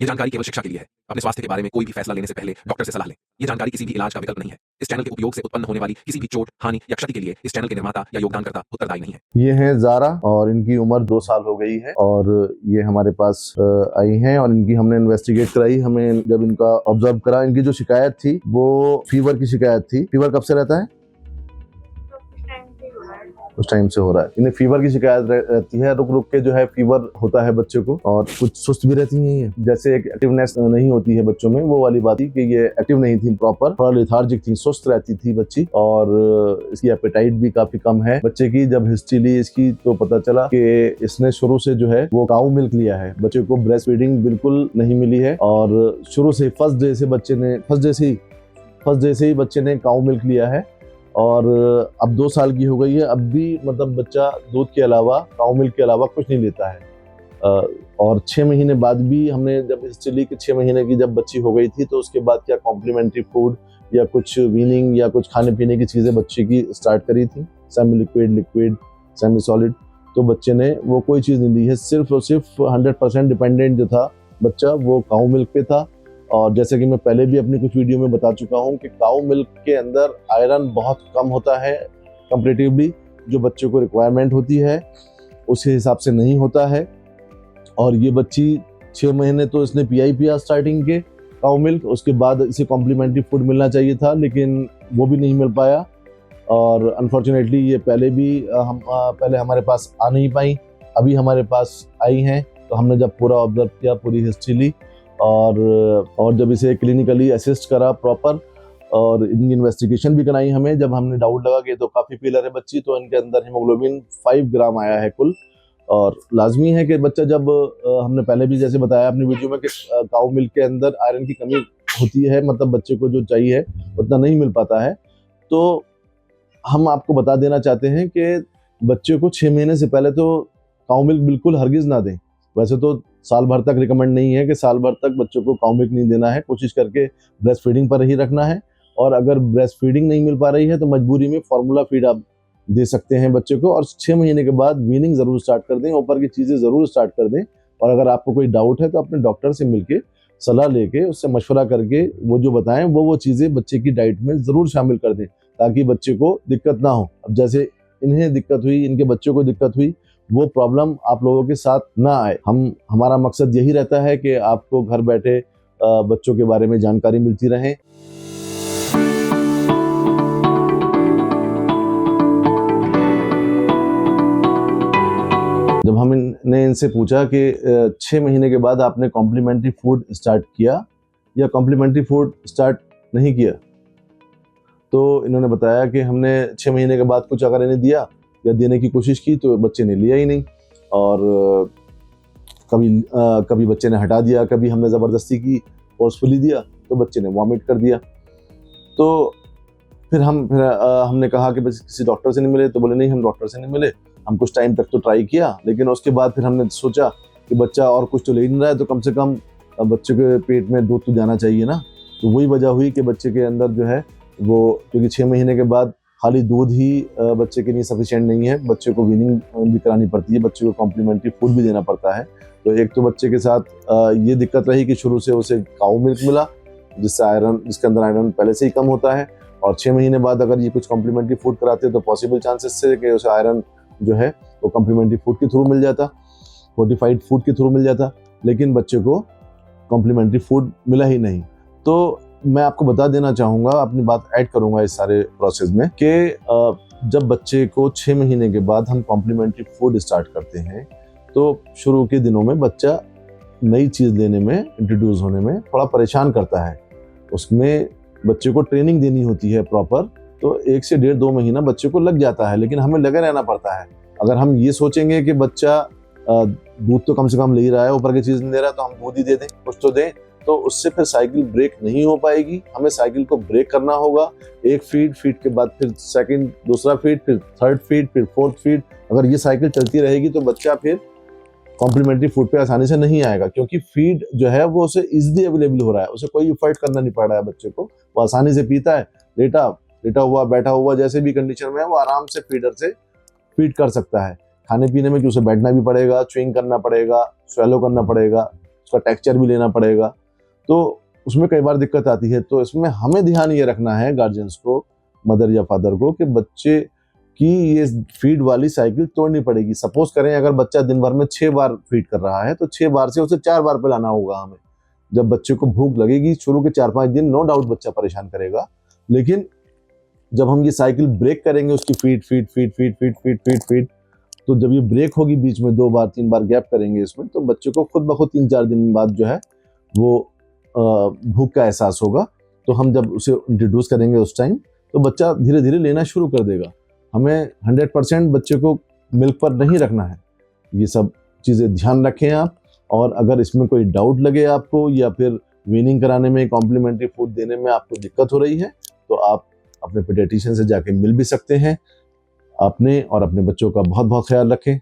ये जानकारी केवल शिक्षा के लिए है। अपने स्वास्थ्य के बारे में कोई भी फैसला लेने से पहले डॉक्टर से सलाह लें। ये जानकारी किसी भी इलाज का विकल्प नहीं है। इस चैनल के उपयोग से उत्पन्न होने वाली किसी भी चोट, हानि या क्षति के लिए इस चैनल के निर्माता या योगदानकर्ता उत्तरदायी नहीं है। ये हैं ज़ारा और इनकी उम्र 2 साल हो गई है और ये हमारे पास आई हैं और इनकी हमने इन्वेस्टिगेट कराई। हमें जब इनका ऑब्जर्व करा, इनकी जो शिकायत थी वो फीवर की शिकायत थी। फीवर कब से रहता है? उस टाइम से हो रहा है। इन्हें फीवर की शिकायत रहती है, रुक रुक के जो है फीवर होता है बच्चे को, और कुछ सुस्त भी रहती हैं। ये जैसे एक एक्टिवनेस नहीं होती है बच्चों में, वो वाली बात थी कि ये एक्टिव नहीं थी प्रॉपर, थोड़ा लेथार्जिक थी, सुस्त रहती थी बच्ची, और इसकी एपेटाइट भी काफी कम है बच्चे की। जब हिस्ट्री ली इसकी तो पता चला कि इसने शुरू से जो है वो काऊ मिल्क लिया है। बच्चे को ब्रेस्ट फीडिंग बिल्कुल नहीं मिली है और शुरू से फर्स्ट डे से ही बच्चे ने काऊ मिल्क लिया है और अब 2 साल की हो गई है। अब भी मतलब बच्चा दूध के अलावा, काऊ मिल्क के अलावा कुछ नहीं लेता है। और 6 महीने बाद भी हमने जब हिस्ट्री ली कि 6 महीने की जब बच्ची हो गई थी तो उसके बाद क्या कॉम्प्लीमेंट्री फूड या कुछ वीनिंग या कुछ खाने पीने की चीज़ें बच्चे की स्टार्ट करी थी, सेमी लिक्विड, सेमी सॉलिड, तो बच्चे ने वो कोई चीज़ नहीं ली है। सिर्फ और सिर्फ 100% डिपेंडेंट जो था बच्चा वो काऊ मिल्क पे था। और जैसे कि मैं पहले भी अपनी कुछ वीडियो में बता चुका हूं कि काऊ मिल्क के अंदर आयरन बहुत कम होता है कंपैरेटिवली, जो बच्चों को रिक्वायरमेंट होती है उस हिसाब से नहीं होता है। और ये बच्ची 6 महीने तो इसने पिया स्टार्टिंग के काऊ मिल्क, उसके बाद इसे कॉम्प्लीमेंट्री फूड मिलना चाहिए था लेकिन वो भी नहीं मिल पाया। और अनफॉर्चुनेटली ये पहले हमारे पास आ नहीं पाई, अभी हमारे पास आई हैं। तो हमने जब पूरा ऑब्जर्व किया, पूरी हिस्ट्री ली और जब इसे क्लिनिकली असिस्ट करा प्रॉपर और इनकी इन्वेस्टिगेशन भी कराई हमें, जब हमने डाउट लगा कि तो काफ़ी पीलर है बच्ची, तो इनके अंदर हीमोग्लोबिन 5 ग्राम आया है कुल। और लाजमी है कि बच्चा जब हमने पहले भी जैसे बताया अपनी वीडियो में कि काऊ मिल्क के अंदर आयरन की कमी होती है, मतलब बच्चे को जो चाहिए उतना नहीं मिल पाता है। तो हम आपको बता देना चाहते हैं कि बच्चे को 6 महीने से पहले तो काऊ मिल्क बिल्कुल हरगिज़ ना दें। वैसे तो साल भर तक रिकमेंड नहीं है कि साल भर तक बच्चों को काऊ मिल्क नहीं देना है, कोशिश करके ब्रेस्ट फीडिंग पर ही रखना है। और अगर ब्रेस्ट फीडिंग नहीं मिल पा रही है तो मजबूरी में फार्मूला फीड आप दे सकते हैं बच्चे को, और 6 महीने के बाद वीनिंग ज़रूर स्टार्ट कर दें, ऊपर की चीज़ें ज़रूर स्टार्ट कर दें। और अगर आपको कोई डाउट है तो अपने डॉक्टर से मिलके सलाह लेके उससे मशवरा करके वो जो बताएं वो चीज़ें बच्चे की डाइट में ज़रूर शामिल कर दें ताकि बच्चे को दिक्कत ना हो। अब जैसे इन्हें दिक्कत हुई, इनके बच्चों को दिक्कत हुई, वो प्रॉब्लम आप लोगों के साथ ना आए। हमारा मकसद यही रहता है कि आपको घर बैठे बच्चों के बारे में जानकारी मिलती रहे। जब हमने इनसे पूछा कि 6 महीने के बाद आपने कॉम्प्लीमेंट्री फूड स्टार्ट किया या कॉम्प्लीमेंट्री फूड स्टार्ट नहीं किया, तो इन्होंने बताया कि हमने 6 महीने के बाद कुछ अगर इन्हें दिया या देने की कोशिश की तो बच्चे ने लिया ही नहीं, और कभी बच्चे ने हटा दिया, कभी हमने ज़बरदस्ती की, फोर्सफुली दिया तो बच्चे ने वॉमिट कर दिया। तो फिर हमने कहा कि बस किसी डॉक्टर से नहीं मिले, तो बोले नहीं हम डॉक्टर से नहीं मिले, हम कुछ टाइम तक तो ट्राई किया, लेकिन उसके बाद फिर हमने सोचा कि बच्चा और कुछ तो ले नहीं रहा है तो कम से कम बच्चे के पेट में दूध तो जाना चाहिए ना। तो वही वजह हुई कि बच्चे के अंदर जो है वो, क्योंकि 6 महीने के बाद खाली दूध ही बच्चे के लिए सफिशिएंट नहीं है, बच्चे को वीनिंग भी करानी पड़ती है, बच्चे को कॉम्प्लीमेंट्री फूड भी देना पड़ता है। तो एक तो बच्चे के साथ ये दिक्कत रही कि शुरू से उसे काऊ मिल्क मिला जिसके अंदर आयरन पहले से ही कम होता है, और 6 महीने बाद अगर ये कुछ कॉम्प्लीमेंट्री फूड कराते तो पॉसिबल चांसेस से कि उसे आयरन जो है वो कॉम्प्लीमेंट्री फूड के थ्रू मिल जाता, फोर्टिफाइड फूड के थ्रू मिल जाता, लेकिन बच्चे को कॉम्प्लीमेंट्री फूड मिला ही नहीं। तो मैं आपको बता देना चाहूँगा, अपनी बात ऐड करूँगा इस सारे प्रोसेस में कि जब बच्चे को 6 महीने के बाद हम कॉम्प्लीमेंट्री फूड स्टार्ट करते हैं तो शुरू के दिनों में बच्चा नई चीज़ लेने में, इंट्रोड्यूस होने में थोड़ा परेशान करता है। उसमें बच्चे को ट्रेनिंग देनी होती है प्रॉपर, तो 1 से 1.5-2 महीना बच्चे को लग जाता है, लेकिन हमें लगे रहना पड़ता है। अगर हम ये सोचेंगे कि बच्चा दूध तो कम से कम ले ही रहा है, ऊपर की चीज़ नहीं दे रहा है तो हम दूध ही दे दें, कुछ तो दें, तो उससे फिर साइकिल ब्रेक नहीं हो पाएगी। हमें साइकिल को ब्रेक करना होगा। एक फीड के बाद फिर सेकंड, दूसरा फीड, फिर थर्ड फीड, फिर फोर्थ फीड। अगर ये साइकिल चलती रहेगी तो बच्चा फिर कॉम्प्लीमेंट्री फूड पे आसानी से नहीं आएगा, क्योंकि फीड जो है वो उसे इजीली अवेलेबल हो रहा है, उसे कोई एफर्ट करना नहीं पड़ रहा है बच्चे को, वो आसानी से पीता है, लेटा हुआ, बैठा हुआ, जैसे भी कंडीशन में है वो आराम से फीडर से फीड कर सकता है। खाने पीने में कि उसे बैठना भी पड़ेगा, च्युइंग करना पड़ेगा, स्वेलो करना पड़ेगा, उसका टेक्सचर भी लेना पड़ेगा, तो उसमें कई बार दिक्कत आती है। तो इसमें हमें ध्यान ये रखना है गार्जियंस को, मदर या फादर को, कि बच्चे की ये फीड वाली साइकिल तोड़नी पड़ेगी। सपोज करें अगर बच्चा दिन भर में 6 बार फीड कर रहा है तो 6 बार से उसे 4 बार पिलाना होगा हमें। जब बच्चे को भूख लगेगी शुरू के 4-5 दिन नो डाउट बच्चा परेशान करेगा, लेकिन जब हम ये साइकिल ब्रेक करेंगे उसकी फीड, तो जब ये ब्रेक होगी बीच में 2 बार 3 बार गैप करेंगे इसमें, तो बच्चे को खुद ब खुद 3-4 दिन बाद जो है वो भूख का एहसास होगा। तो हम जब उसे इंट्रोड्यूस करेंगे उस टाइम, तो बच्चा धीरे धीरे लेना शुरू कर देगा। हमें 100% बच्चे को मिल्क पर नहीं रखना है। ये सब चीज़ें ध्यान रखें आप। और अगर इसमें कोई डाउट लगे आपको या फिर वीनिंग कराने में, कॉम्प्लीमेंट्री फूड देने में आपको दिक्कत हो रही है, तो आप अपने पीडियाट्रिशियन से जाके मिल भी सकते हैं। अपने और अपने बच्चों का बहुत बहुत ख्याल रखें।